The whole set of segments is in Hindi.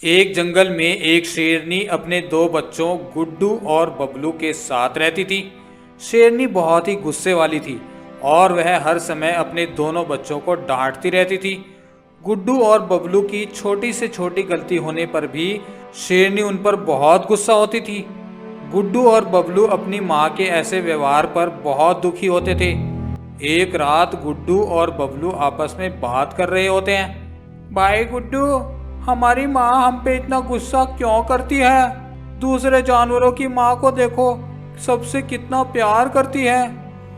एक जंगल में एक शेरनी अपने दो बच्चों गुड्डू और बबलू के साथ रहती थी। शेरनी बहुत ही गुस्से वाली थी और वह हर समय अपने दोनों बच्चों को डांटती रहती थी। गुड्डू और बबलू की छोटी से छोटी गलती होने पर भी शेरनी उन पर बहुत गुस्सा होती थी। गुड्डू और बबलू अपनी माँ के ऐसे व्यवहार पर बहुत दुखी होते थे। एक रात गुड्डू और बबलू आपस में बात कर रहे होते हैं। भाई गुड्डू, हमारी माँ हम पे इतना गुस्सा क्यों करती है? दूसरे जानवरों की माँ को देखो, सबसे कितना प्यार करती है।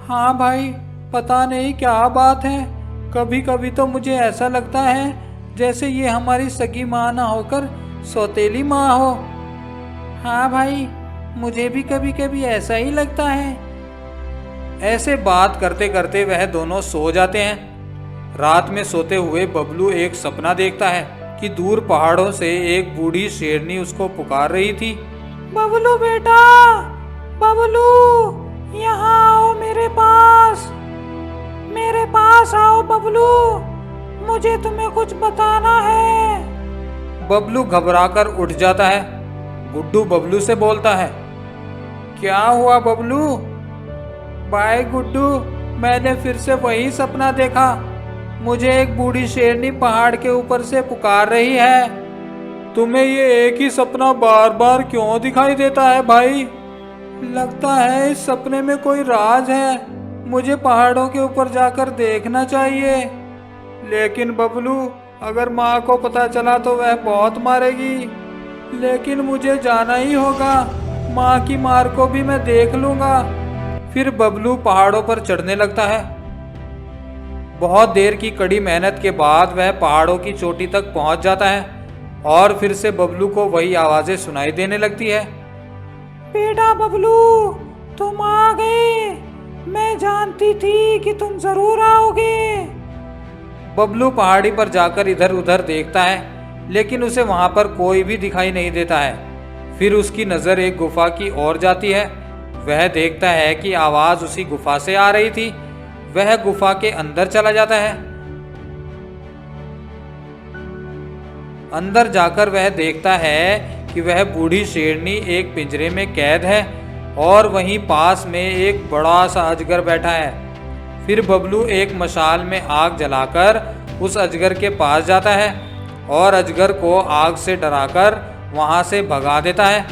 हाँ भाई, पता नहीं क्या बात है, कभी कभी तो मुझे ऐसा लगता है जैसे ये हमारी सगी माँ ना होकर सौतेली माँ हो। हाँ भाई, मुझे भी कभी कभी ऐसा ही लगता है। ऐसे बात करते करते वह दोनों सो जाते हैं। रात में सोते हुए बबलू एक सपना देखता है कि दूर पहाड़ों से एक बूढ़ी शेरनी उसको पुकार रही थी। बबलू बेटा, बबलू, यहाँ आओ मेरे पास आओ बबलू, मुझे तुम्हें कुछ बताना है। बबलू घबराकर उठ जाता है। गुड्डू बबलू से बोलता है, क्या हुआ बबलू? भाई गुड्डू, मैंने फिर से वही सपना देखा। मुझे एक बूढ़ी शेरनी पहाड़ के ऊपर से पुकार रही है। तुम्हें ये एक ही सपना बार बार क्यों दिखाई देता है भाई? लगता है इस सपने में कोई राज है। मुझे पहाड़ों के ऊपर जाकर देखना चाहिए। लेकिन बबलू, अगर माँ को पता चला तो वह बहुत मारेगी। लेकिन मुझे जाना ही होगा, माँ की मार को भी मैं देख लूंगा। फिर बबलू पहाड़ों पर चढ़ने लगता है। बहुत देर की कड़ी मेहनत के बाद वह पहाड़ों की चोटी तक पहुंच जाता है और फिर से बबलू को वही आवाजें सुनाई देने लगती है। बेटा बबलू, तुम आ गए। मैं जानती थी कि तुम जरूर आओगे। बबलू पहाड़ी पर जाकर इधर उधर देखता है, लेकिन उसे वहां पर कोई भी दिखाई नहीं देता है। फिर उसकी नजर एक गुफा की ओर जाती है। वह देखता है कि आवाज उसी गुफा से आ रही थी। वह गुफा के अंदर चला जाता है। अंदर जाकर वह देखता है कि वह बूढ़ी शेरनी एक पिंजरे में कैद है और वहीं पास में एक बड़ा सा अजगर बैठा है। फिर बबलू एक मशाल में आग जलाकर उस अजगर के पास जाता है और अजगर को आग से डराकर वहां से भगा देता है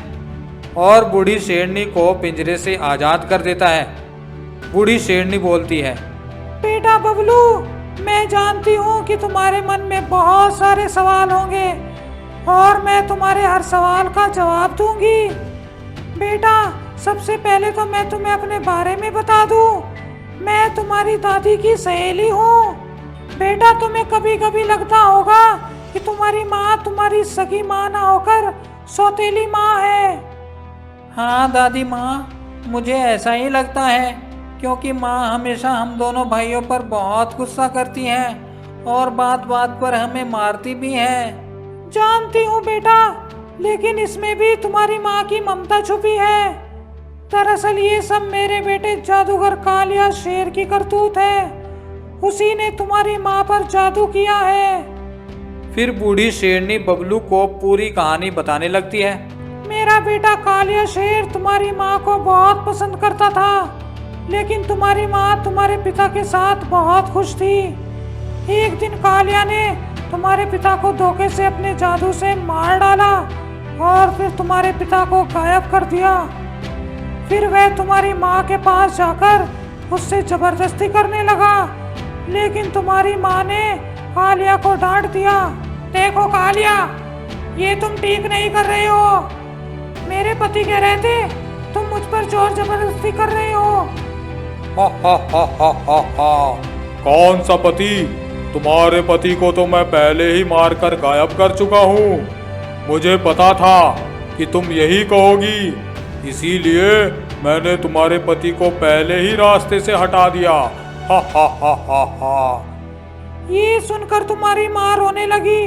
और बूढ़ी शेरनी को पिंजरे से आजाद कर देता है। बूढ़ी शेरनी बोलती है, बेटा बबलू, मैं जानती हूँ कि तुम्हारे मन में बहुत सारे सवाल होंगे और मैं तुम्हारे हर सवाल का जवाब दूंगी। बेटा, सबसे पहले तो मैं तुम्हें अपने बारे में बता दूं। मैं तुम्हारी दादी की सहेली हूँ। बेटा, तुम्हें कभी कभी लगता होगा कि तुम्हारी माँ तुम्हारी सगी माँ ना होकर सौतेली माँ है। हाँ दादी माँ, मुझे ऐसा ही लगता है, क्योंकि माँ हमेशा हम दोनों भाइयों पर बहुत गुस्सा करती हैं और बात बात पर हमें मारती भी हैं। जानती हूँ बेटा, लेकिन इसमें भी तुम्हारी माँ की ममता छुपी है। दरअसल ये सब मेरे बेटे जादूगर कालिया शेर की करतूत है। उसी ने तुम्हारी माँ पर जादू किया है। फिर बूढ़ी शेरनी बबलू को पूरी कहानी बताने लगती है। मेरा बेटा कालिया शेर तुम्हारी माँ को बहुत पसंद करता था, लेकिन तुम्हारी माँ तुम्हारे पिता के साथ बहुत खुश थी। एक दिन कालिया ने तुम्हारे पिता को धोखे से अपने जादू से मार डाला और फिर तुम्हारे पिता को गायब कर दिया। फिर वह तुम्हारी माँ के पास जाकर उससे जबरदस्ती करने लगा, लेकिन तुम्हारी माँ ने कालिया को डांट दिया। देखो कालिया, ये तुम ठीक नहीं कर रहे हो। मेरे पति कह रहे थे तुम मुझ पर जोर जबरदस्ती कर रहे हो। हा हा हा हा हा हा। कौन सा पति? तुम्हारे पति को तो मैं पहले ही मारकर गायब कर चुका हूँ। मुझे पता था कि तुम यही कहोगी, इसीलिए मैंने तुम्हारे पति को पहले ही रास्ते से हटा दिया। हा हा हा हा हा। ये सुनकर तुम्हारी माँ रोने लगी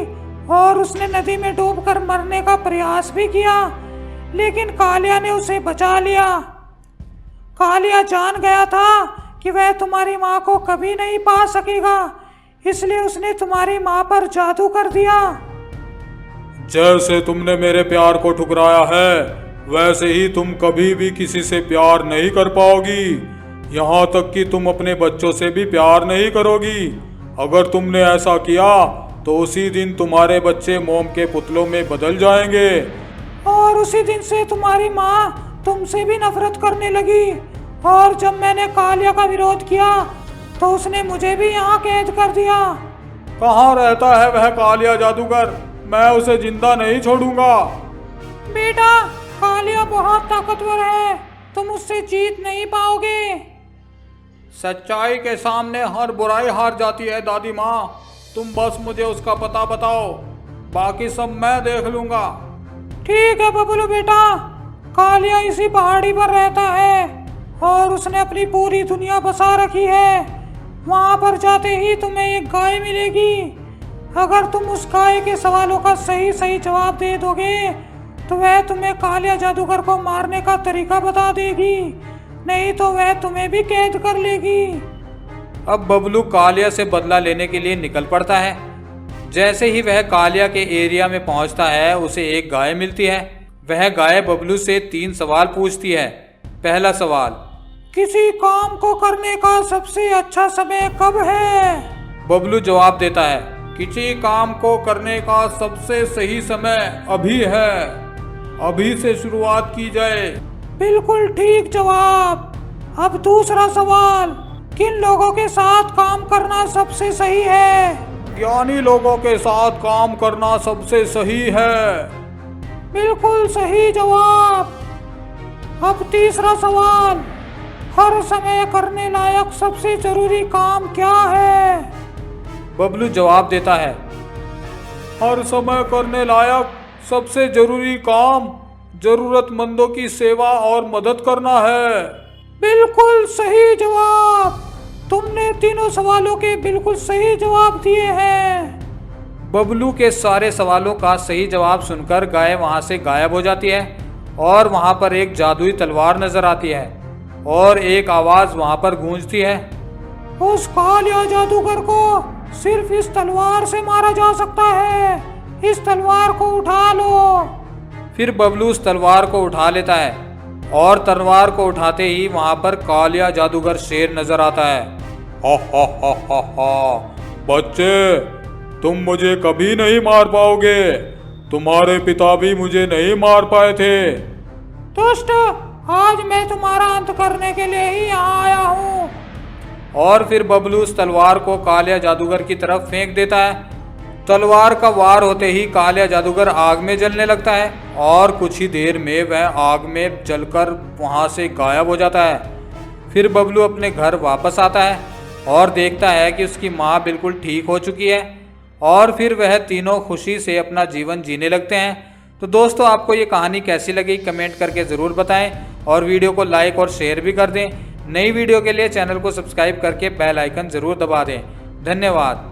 और उसने नदी में डूबकर मरने का प्रयास भी किया, लेकिन कालिया ने उसे बचा लिया। कालिया जान गया था कि वह तुम्हारी माँ को कभी नहीं पा सकेगा, इसलिए उसने तुम्हारी माँ पर जादू कर दिया। जैसे तुमने मेरे प्यार को ठुकराया है वैसे ही तुम कभी भी किसी से प्यार नहीं कर पाओगी। यहाँ तक कि तुम अपने बच्चों से भी प्यार नहीं करोगी। अगर तुमने ऐसा किया तो उसी दिन तुम्हारे बच्चे मोम के पुतलों में बदल जाएंगे। और उसी दिन से तुम्हारी माँ तुमसे भी नफरत करने लगी। और जब मैंने कालिया का विरोध किया तो उसने मुझे भी यहाँ कैद कर दिया। कहाँ रहता है वह कालिया जादूगर? मैं उसे जिंदा नहीं छोड़ूंगा। बेटा, कालिया बहुत ताकतवर है, तुम उससे जीत नहीं पाओगे। सच्चाई के सामने हर बुराई हार जाती है दादी माँ। तुम बस मुझे उसका पता बताओ, बाकी सब मैं देख लूंगा। ठीक है बबलू बेटा, कालिया इसी पहाड़ी पर रहता है और उसने अपनी पूरी दुनिया बसा रखी है। वहां पर जाते ही तुम्हें एक गाय मिलेगी। अगर तुम उस गाय के सवालों का सही सही जवाब दे दोगे तो वह तुम्हें कालिया जादूगर को मारने का तरीका बता देगी, नहीं तो वह तुम्हें भी कैद कर लेगी। अब बबलू कालिया से बदला लेने के लिए निकल पड़ता है। जैसे ही वह कालिया के एरिया में पहुंचता है उसे एक गाय मिलती है। वह गाय बबलू से 3 सवाल पूछती है। पहला सवाल, किसी काम को करने का सबसे अच्छा समय कब है? बबलू जवाब देता है, किसी काम को करने का सबसे सही समय अभी है। अभी से शुरुआत की जाए। बिल्कुल ठीक जवाब। अब दूसरा सवाल, किन लोगों के साथ काम करना सबसे सही है? ज्ञानी लोगों के साथ काम करना सबसे सही है। बिल्कुल सही जवाब। अब तीसरा सवाल, हर समय करने लायक सबसे जरूरी काम क्या है? बबलू जवाब देता है, हर समय करने लायक सबसे जरूरी काम जरूरतमंदों की सेवा और मदद करना है। बिल्कुल सही जवाब। तुमने तीनों सवालों के बिल्कुल सही जवाब दिए हैं। बबलू के सारे सवालों का सही जवाब सुनकर गाय वहां से गायब हो जाती है और वहां पर एक जादुई तलवार नजर आती है और एक आवाज वहां पर गूंजती है, उस कालिया जादूगर को सिर्फ इस तलवार से मारा जा सकता है। इस तलवार को उठा लो। फिर बबलू उस तलवार को उठा लेता है और तलवार को उठाते ही वहां पर कालिया जादूगर शेर नजर आता है। हा हा हा हा हा, बच्चे तुम मुझे कभी नहीं मार पाओगे। तुम्हारे पिता भी मुझे नहीं मार पाए थे। दुष्ट, आज मैं तुम्हारा अंत करने के लिए ही यहाँ आया हूँ। और फिर बबलू उस तलवार को कालिया जादूगर की तरफ फेंक देता है। तलवार का वार होते ही कालिया जादूगर आग में जलने लगता है और कुछ ही देर में वह आग में जलकर वहां से गायब हो जाता है। फिर बबलू अपने घर वापस आता है और देखता है कि उसकी माँ बिल्कुल ठीक हो चुकी है और फिर वह तीनों खुशी से अपना जीवन जीने लगते हैं। तो दोस्तों, आपको ये कहानी कैसी लगी कमेंट करके ज़रूर बताएं और वीडियो को लाइक और शेयर भी कर दें। नई वीडियो के लिए चैनल को सब्सक्राइब करके बेल आइकन ज़रूर दबा दें। धन्यवाद।